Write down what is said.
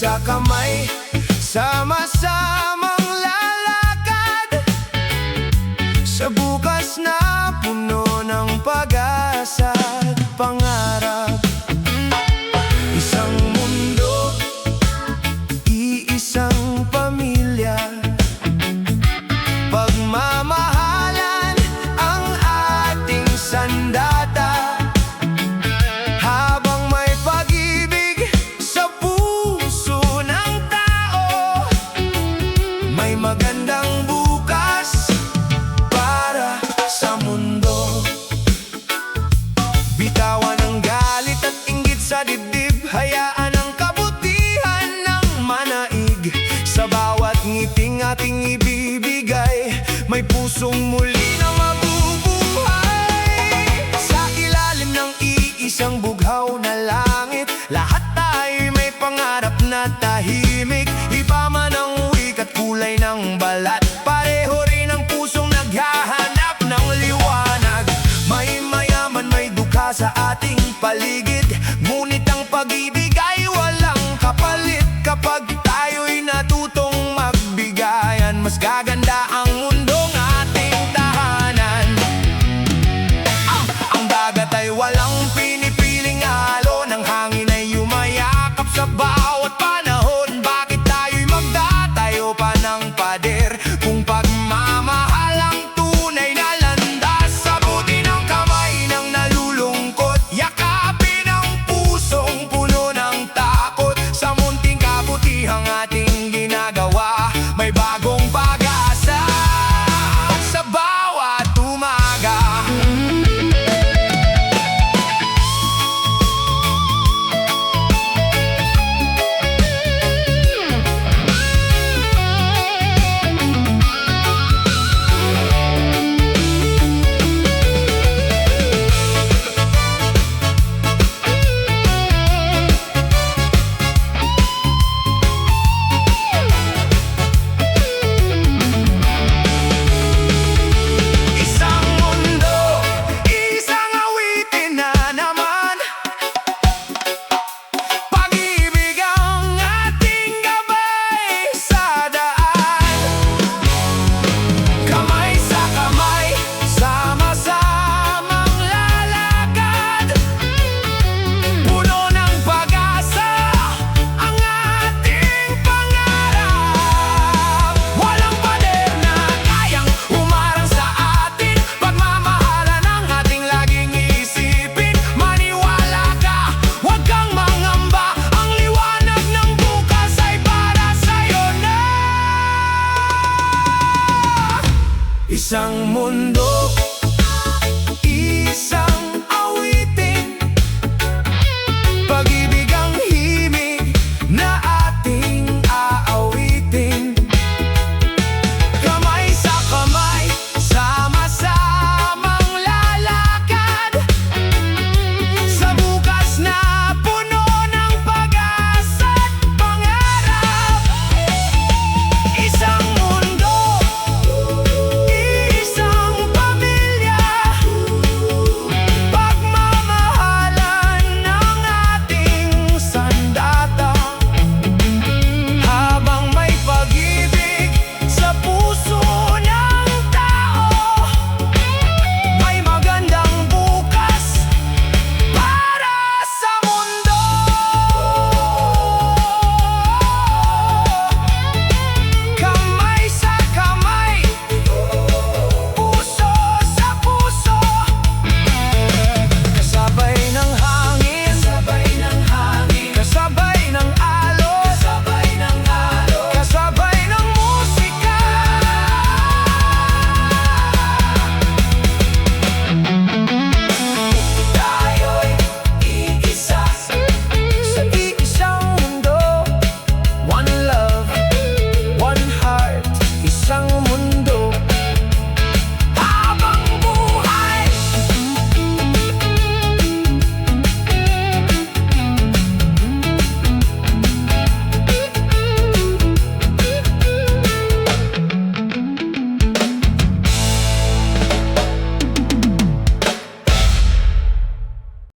sa kamay, sama-samang lalakad sa bukas na puno ng pag-asa at pangarap. Isang mundo, iisang pamilya, pagmamahalan ang ating sandata. Habang may pag-ibig sa puso ng tao, may magandang bukas para sa mundo. Bitawan ang galit at inggit sa dibdib, hayaan ang kabutihan ng manaig. Sa bawat ngiting ating ibibigay, may pusong muli na mabubuhay. Sa ilalim ng iisang bughaw na langit, lahat tayo may pangarap na tahimik. Iba man ang uwik at kulay ng balat, pareho rin ang pusong naghahanap ng liwanag. May mayaman, may dukha sa ating paligid, ngunit ang pag-ibig ay walang kapalit. Kapag tayo'y natutong magbigayan, mas gaganda ang mundong ating tahanan. Ang dagat ay walang pinipiling halo, ng hangin ay yumayakap sa bawat panahon. Bakit tayo'y magtatayo pa ng pader kung pagmamahal ang tunay na landas? Sabutin ang kamay ng nalulungkot, yakapin ang pusong puno ng takot. Sa munting kabutihang ating ginagawa, may bagong pag-asa sa bawat umaga. Isang mundo, isang awitin na naman, pag-ibig ang ating gabay sa daan. Kamay sa kamay, sama-samang lalakad, puno ng pag-asa ang ating pangarap. Walang pader na kayang humarang sa atin, pagmamahalan ang ating laging isipin. Maniwala ka, huwag kang mangamba, ang liwanag ng bukas ay para sa'yo na. Isang mundo,